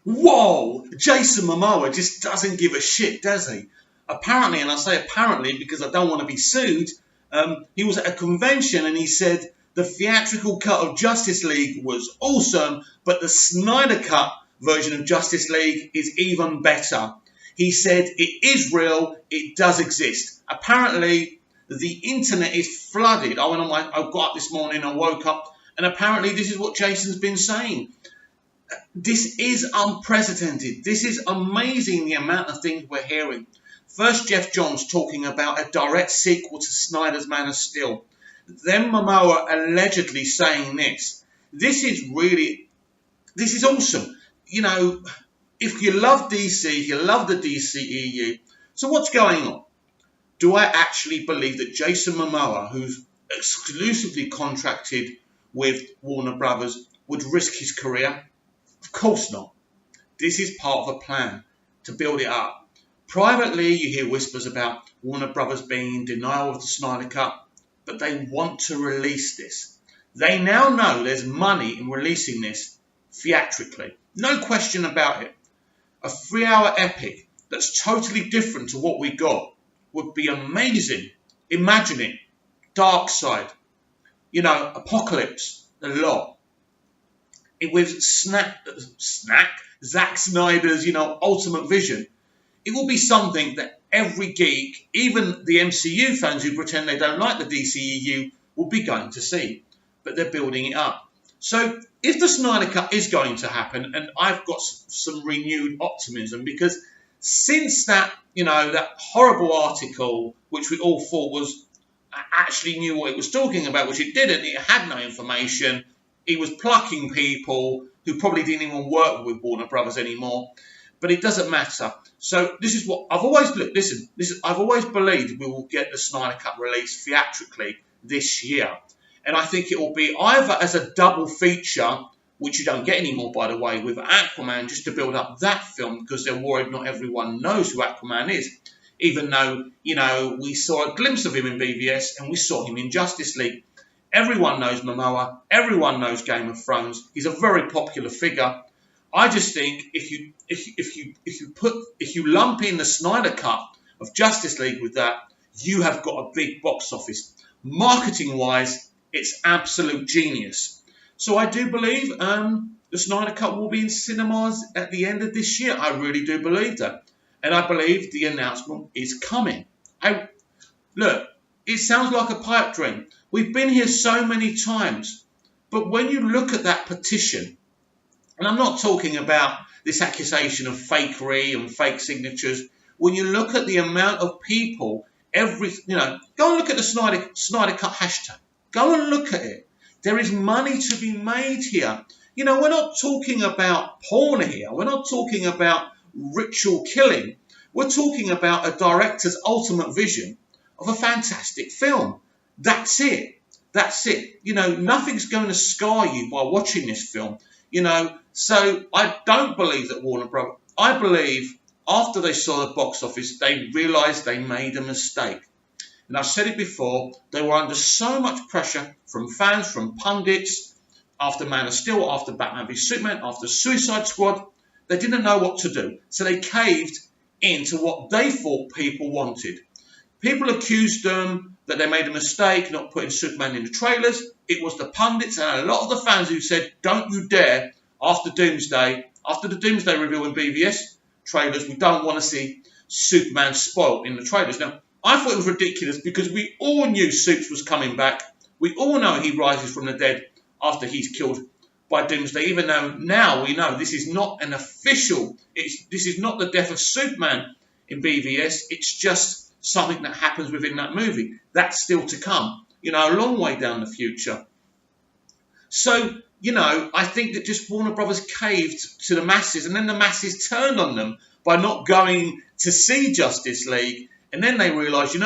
Whoa! Jason Momoa just doesn't give a shit, does he? Apparently, and I say apparently because I don't want to be sued, he was at a convention and he said the theatrical cut of Justice League was awesome, but the Snyder cut version of Justice League is even better. He said it is real, it does exist. Apparently, the internet is flooded. I got up this morning, I woke up, and apparently this is what Jason's been saying. This is unprecedented. This is amazing, the amount of things we're hearing. First, Jeff Johns talking about a direct sequel to Snyder's Man of Steel. Then Momoa allegedly saying this. This is awesome. You know, if you love DC, you love the DCEU. So what's going on? Do I actually believe that Jason Momoa, who's exclusively contracted with Warner Brothers, would risk his career? Of course not. This is part of a plan to build it up. Privately, you hear whispers about Warner Brothers being in denial of the Snyder Cut, but they want to release this. They now know there's money in releasing this theatrically. No question about it. A 3-hour epic that's totally different to what we got would be amazing. Imagine it. Dark Side. Apocalypse. The lot. With Zack Snyder's, ultimate vision. It will be something that every geek, even the MCU fans who pretend they don't like the DCEU, will be going to see. But they're building it up. So if the Snyder Cut is going to happen, and I've got some renewed optimism, because since that horrible article, which we all thought actually knew what it was talking about, which it didn't, it had no information. He was plucking people who probably didn't even work with Warner Brothers anymore, but it doesn't matter. So this is what I've always I've always believed we will get the Snyder Cut released theatrically this year, and I think it will be either as a double feature, which you don't get anymore, by the way, with Aquaman, just to build up that film because they're worried not everyone knows who Aquaman is, even though we saw a glimpse of him in BVS and we saw him in Justice League. Everyone knows Momoa. Everyone knows Game of Thrones. He's a very popular figure. I just think if you lump in the Snyder Cut of Justice League with that, you have got a big box office. Marketing wise, it's absolute genius. So I do believe the Snyder Cut will be in cinemas at the end of this year. I really do believe that, and I believe the announcement is coming. Look, it sounds like a pipe dream. We've been here so many times, but when you look at that petition, and I'm not talking about this accusation of fakery and fake signatures, when you look at the amount of people, go and look at the Snyder Cut hashtag. Go and look at it. There is money to be made here. We're not talking about porn here. We're not talking about ritual killing. We're talking about a director's ultimate vision of a fantastic film. That's it. Nothing's going to scar you by watching this film. So I don't believe that Warner Bros. I believe after they saw the box office, they realised they made a mistake. And I've said it before, they were under so much pressure from fans, from pundits, after Man of Steel, after Batman v Superman, after Suicide Squad. They didn't know what to do. So they caved into what they thought people wanted. People accused them that they made a mistake not putting Superman in the trailers. It was the pundits and a lot of the fans who said, don't you dare, after the Doomsday reveal in BVS trailers, we don't want to see Superman spoiled in the trailers. Now, I thought it was ridiculous because we all knew Supes was coming back. We all know he rises from the dead after he's killed by Doomsday, even though now we know this is not an official, this is not the death of Superman in BVS, it's just something that happens within that movie. That's still to come, a long way down the future. So, I think that just Warner Brothers caved to the masses, and then the masses turned on them by not going to see Justice League, and then they realised,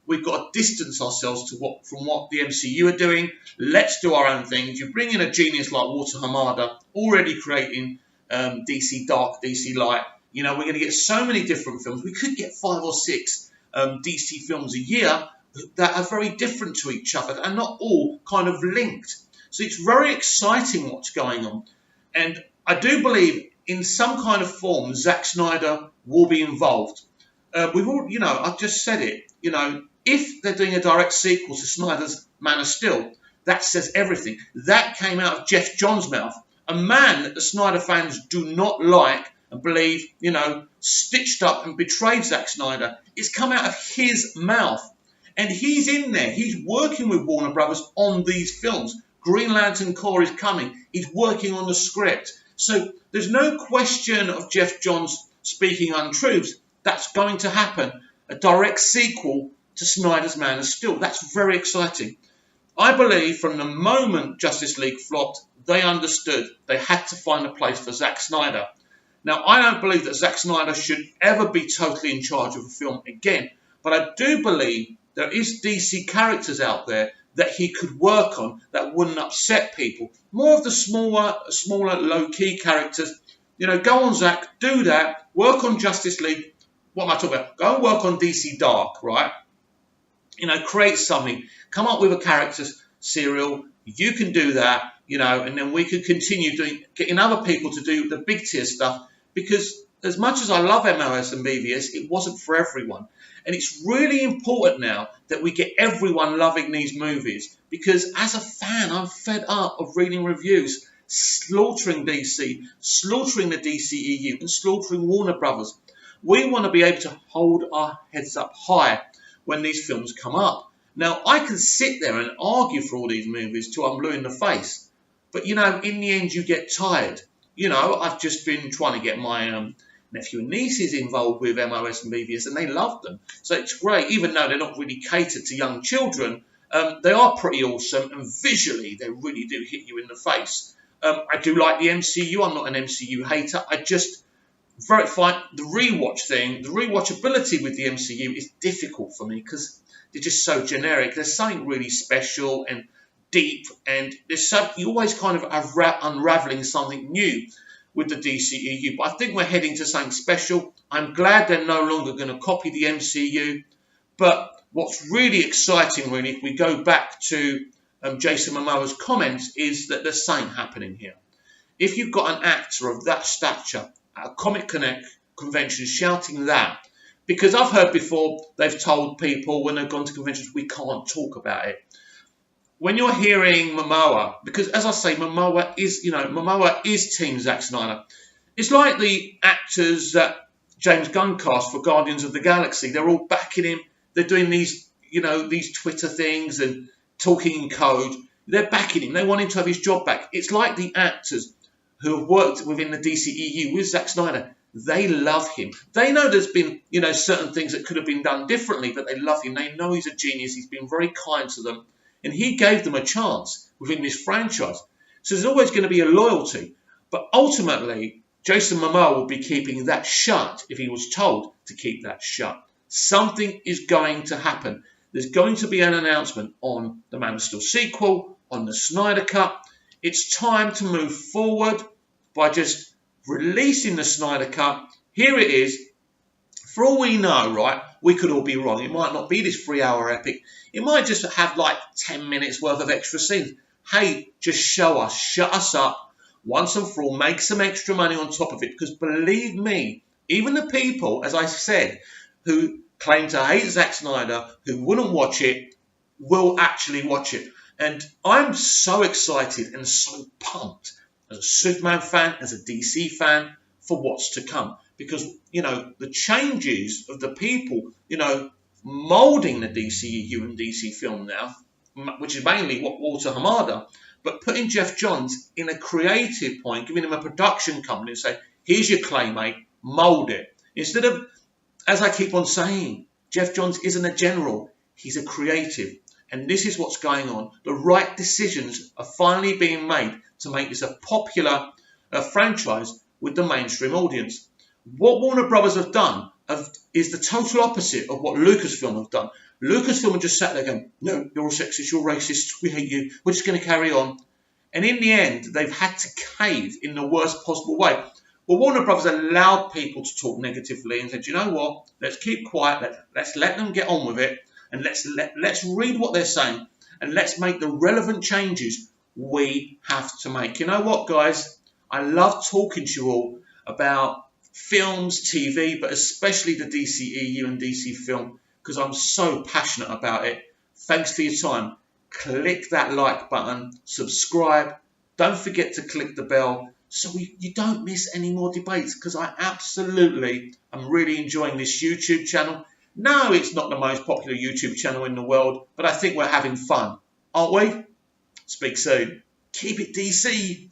we've got to distance ourselves from what the MCU are doing. Let's do our own things. You bring in a genius like Walter Hamada, already creating DC Dark, DC Light. We're going to get so many different films. We could get 5 or 6 DC films a year that are very different to each other and not all kind of linked. So it's very exciting what's going on. And I do believe in some kind of form, Zack Snyder will be involved. We've all, I've just said it. If they're doing a direct sequel to Snyder's Man of Steel, that says everything. That came out of Jeff Johns' mouth, a man that the Snyder fans do not like and believe, stitched up and betrayed Zack Snyder. It's come out of his mouth. And he's in there. He's working with Warner Brothers on these films. Green Lantern Corps is coming. He's working on the script. So there's no question of Jeff Johns speaking untruths. That's going to happen. A direct sequel to Snyder's Man of Steel. That's very exciting. I believe from the moment Justice League flopped, they understood they had to find a place for Zack Snyder. Now, I don't believe that Zack Snyder should ever be totally in charge of a film again, but I do believe there is DC characters out there that he could work on that wouldn't upset people. More of the smaller low-key characters. Go on, Zack, do that. Work on Justice League. What am I talking about? Go and work on DC Dark, right? Create something. Come up with a character serial. You can do that, and then we could continue getting other people to do the big tier stuff, because as much as I love MOS and BVS, it wasn't for everyone. And it's really important now that we get everyone loving these movies, because as a fan, I'm fed up of reading reviews slaughtering DC, slaughtering the DCEU, and slaughtering Warner Brothers. We want to be able to hold our heads up high when these films come up. Now, I can sit there and argue for all these movies till I'm blue in the face. But, in the end, you get tired. I've just been trying to get my nephew and nieces involved with MOS and BVS, and they love them. So it's great, even though they're not really catered to young children. They are pretty awesome, and visually, they really do hit you in the face. I do like the MCU. I'm not an MCU hater. I just find the rewatch thing, the rewatchability with the MCU is difficult for me because they're just so generic. There's something really special and deep, and you always kind of unraveling something new with the DCEU. But I think we're heading to something special. I'm glad they're no longer going to copy the MCU. But what's really exciting, really, if we go back to Jason Momoa's comments, is that there's something happening here. If you've got an actor of that stature at a Comic Connect convention shouting that, because I've heard before they've told people when they've gone to conventions, we can't talk about it. When you're hearing Momoa, because as I say, Momoa is Team Zack Snyder. It's like the actors that James Gunn cast for Guardians of the Galaxy. They're all backing him. They're doing these Twitter things and talking in code. They're backing him. They want him to have his job back. It's like the actors who have worked within the DCEU with Zack Snyder. They love him. They know there's been, certain things that could have been done differently, but they love him. They know he's a genius. He's been very kind to them. And he gave them a chance within this franchise. So there's always going to be a loyalty. But ultimately, Jason Momoa will be keeping that shut if he was told to keep that shut. Something is going to happen. There's going to be an announcement on the Man of Steel sequel, on the Snyder Cut. It's time to move forward by just releasing the Snyder Cut. Here it is. For all we know, right, we could all be wrong. It might not be this 3-hour epic. It might just have like 10 minutes worth of extra scenes. Hey, just show us, shut us up once and for all. Make some extra money on top of it. Because believe me, even the people, as I said, who claim to hate Zack Snyder, who wouldn't watch it, will actually watch it. And I'm so excited and so pumped as a Superman fan, as a DC fan, for what's to come. Because, the changes of the people, moulding the DCEU and DC film now, which is mainly what Walter Hamada, but putting Jeff Johns in a creative point, giving him a production company and say, here's your clay, mate, mould it. Instead of, as I keep on saying, Jeff Johns isn't a general, he's a creative. And this is what's going on. The right decisions are finally being made to make this a popular franchise with the mainstream audience. What Warner Brothers have done is the total opposite of what Lucasfilm have done. Lucasfilm have just sat there going, no, you're all sexist, you're racist, we hate you, we're just going to carry on. And in the end, they've had to cave in the worst possible way. Well, Warner Brothers allowed people to talk negatively and said, you know what, let's keep quiet, let's let them get on with it, and let's read what they're saying, and let's make the relevant changes we have to make. You know what, guys? I love talking to you all about films, TV, but especially the DCEU and DC film, because I'm so passionate about it. Thanks for your time. Click that like button, subscribe. Don't forget to click the bell so you don't miss any more debates, because I absolutely am really enjoying this YouTube channel. No, it's not the most popular YouTube channel in the world, but I think we're having fun, aren't we? Speak soon. Keep it DC.